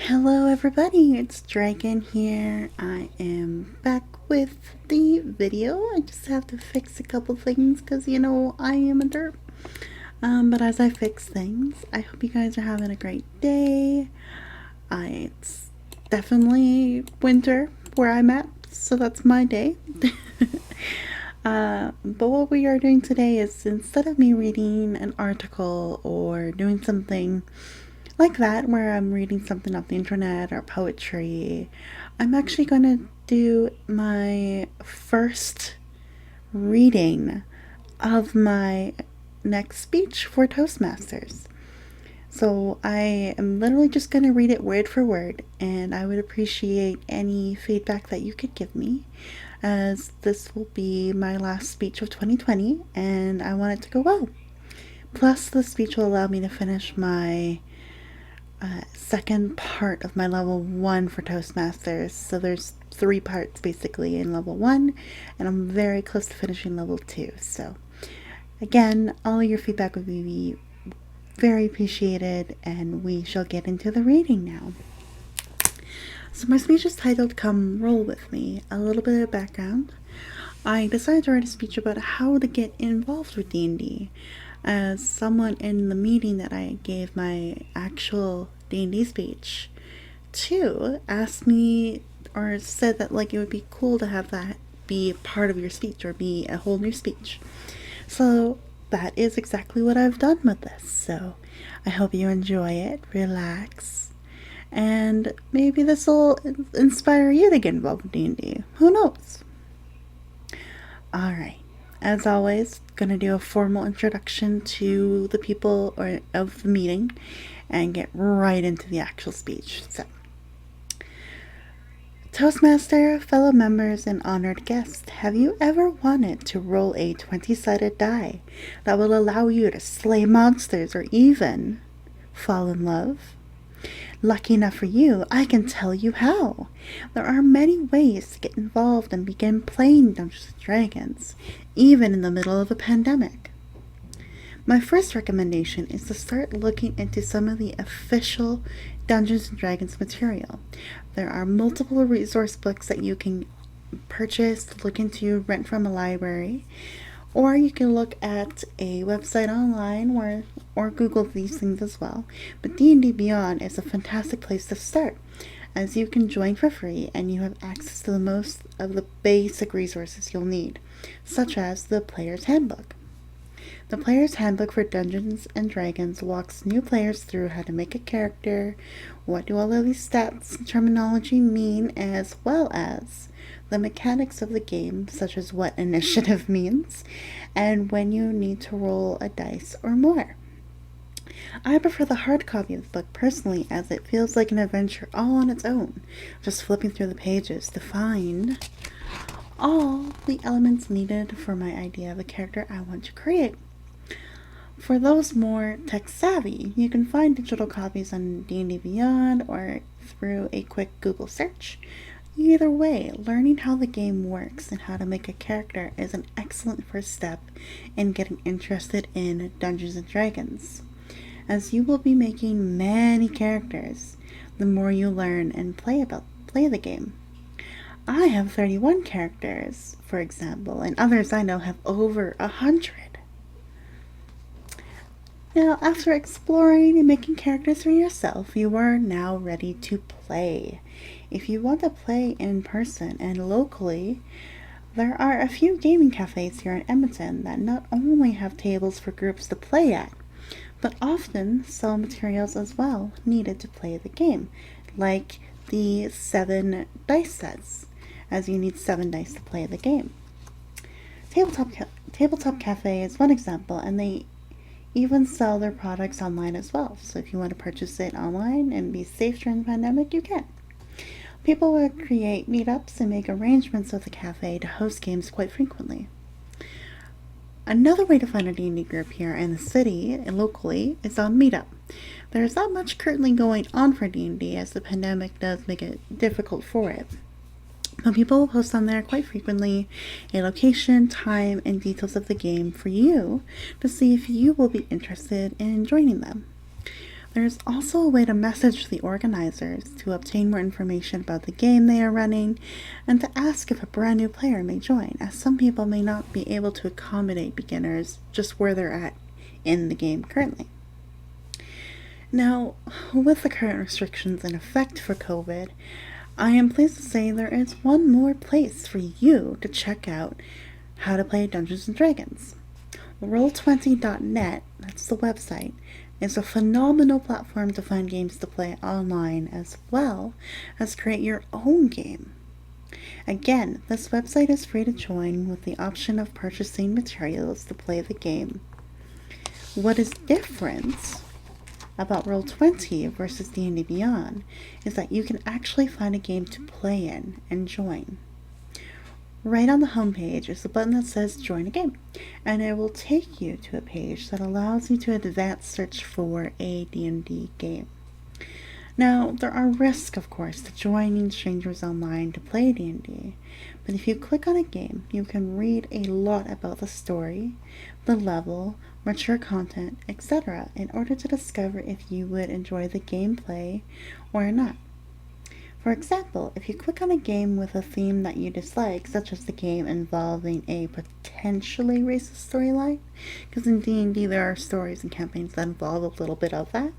Hello everybody, it's Dragon here. I am back with the video. I just have to fix a couple things because I am a derp. But as I fix things, I hope you guys are having a great day. It's definitely winter where I'm at, so that's my day. But what we are doing today is, instead of me reading an article or doing something like that, where I'm reading something off the internet or poetry, I'm actually going to do my first reading of my next speech for Toastmasters. So I am literally just going to read it word for word, and I would appreciate any feedback that you could give me, as this will be my last speech of 2020 and I want it to go well. Plus, the speech will allow me to finish my second part of my level 1 for Toastmasters. So there's 3 parts basically in level 1, and I'm very close to finishing level 2. So again, all of your feedback would be very appreciated, and we shall get into the reading now. So my speech is titled Come Roll With Me. A little bit of background. I decided to write a speech about how to get involved with D&D, as someone in the meeting that I gave my actual D&D speech to asked me, or said that it would be cool to have that be part of your speech or be a whole new speech. So that is exactly what I've done with this. So I hope you enjoy it, relax, and maybe this will inspire you to get involved with D&D. Who knows? Alright, as always, gonna do a formal introduction to the people of the meeting and get right into the actual speech. So, Toastmaster, fellow members, and honored guests, have you ever wanted to roll a 20-sided die that will allow you to slay monsters or even fall in love? Lucky enough for you, I can tell you how. There are many ways to get involved and begin playing Dungeons & Dragons, even in the middle of a pandemic. My first recommendation is to start looking into some of the official Dungeons & Dragons material. There are multiple resource books that you can purchase, look into, rent from a library, or you can look at a website online or Google these things as well. But D&D Beyond is a fantastic place to start, as you can join for free and you have access to the most of the basic resources you'll need, such as the Player's Handbook. The Player's Handbook for Dungeons & Dragons walks new players through how to make a character, what do all of these stats and terminology mean, as well as the mechanics of the game, such as what initiative means, and when you need to roll a dice or more. I prefer the hard copy of the book personally, as it feels like an adventure all on its own, just flipping through the pages to find all the elements needed for my idea of a character I want to create. For those more tech savvy, you can find digital copies on D&D Beyond or through a quick Google search. Either way, learning how the game works and how to make a character is an excellent first step in getting interested in Dungeons & Dragons, as you will be making many characters the more you learn and play the game. I have 31 characters, for example, and others I know have over 100. Now, after exploring and making characters for yourself, you are now ready to play. If you want to play in person and locally, there are a few gaming cafes here in Edmonton that not only have tables for groups to play at, but often sell materials as well needed to play the game, like the 7 dice sets, as you need 7 dice to play the game. Tabletop Cafe is one example, and they even sell their products online as well. So if you want to purchase it online and be safe during the pandemic, you can. People will create meetups and make arrangements with the cafe to host games quite frequently. Another way to find a D&D group here in the city and locally is on Meetup. There's not much currently going on for D&D, as the pandemic does make it difficult for it. But people will post on there quite frequently a location, time, and details of the game for you to see if you will be interested in joining them. There's also a way to message the organizers to obtain more information about the game they are running and to ask if a brand new player may join, as some people may not be able to accommodate beginners just where they're at in the game currently. Now, with the current restrictions in effect for COVID, I am pleased to say there is one more place for you to check out how to play Dungeons & Dragons. Roll20.net, that's the website, is a phenomenal platform to find games to play online as well as create your own game. Again, this website is free to join with the option of purchasing materials to play the game. What is different about Roll20 versus D&D Beyond is that you can actually find a game to play in and join. Right on the homepage is a button that says Join a Game, and it will take you to a page that allows you to advance search for a D&D game. Now, there are risks, of course, to joining strangers online to play D&D, but if you click on a game, you can read a lot about the story, the level, mature content, etc. in order to discover if you would enjoy the gameplay or not. For example, if you click on a game with a theme that you dislike, such as the game involving a potentially racist storyline, because in D&D there are stories and campaigns that involve a little bit of that,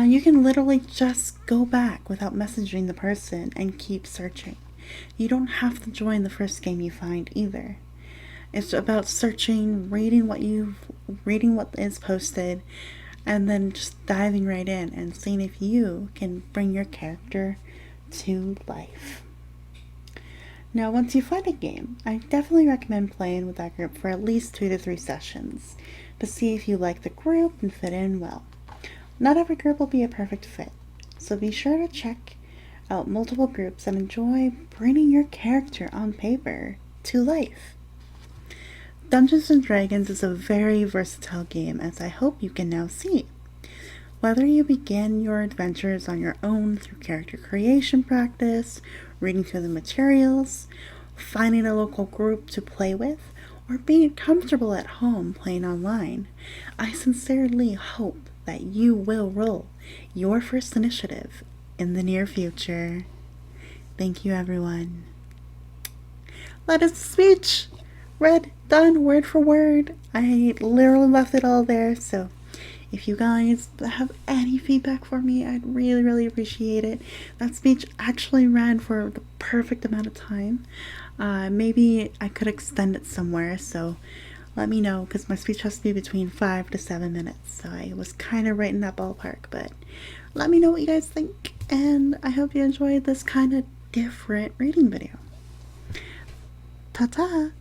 you can literally just go back without messaging the person and keep searching. You don't have to join the first game you find either. It's about searching, reading what is posted, and then just diving right in and seeing if you can bring your character to life. Now, once you find a game, I definitely recommend playing with that group for at least 2 to 3 sessions to see if you like the group and fit in well. Not every group will be a perfect fit, so be sure to check out multiple groups and enjoy bringing your character on paper to life. Dungeons & Dragons is a very versatile game, as I hope you can now see. Whether you begin your adventures on your own through character creation practice, reading through the materials, finding a local group to play with, or being comfortable at home playing online, I sincerely hope that you will roll your first initiative in the near future. Thank you, everyone. That is the speech! Read, done, word for word. I literally left it all there, so if you guys have any feedback for me, I'd really, really appreciate it. That speech actually ran for the perfect amount of time. Maybe I could extend it somewhere, so let me know, because my speech has to be between 5 to 7 minutes, so I was kind of right in that ballpark, but let me know what you guys think, and I hope you enjoyed this kind of different reading video. Ta-ta!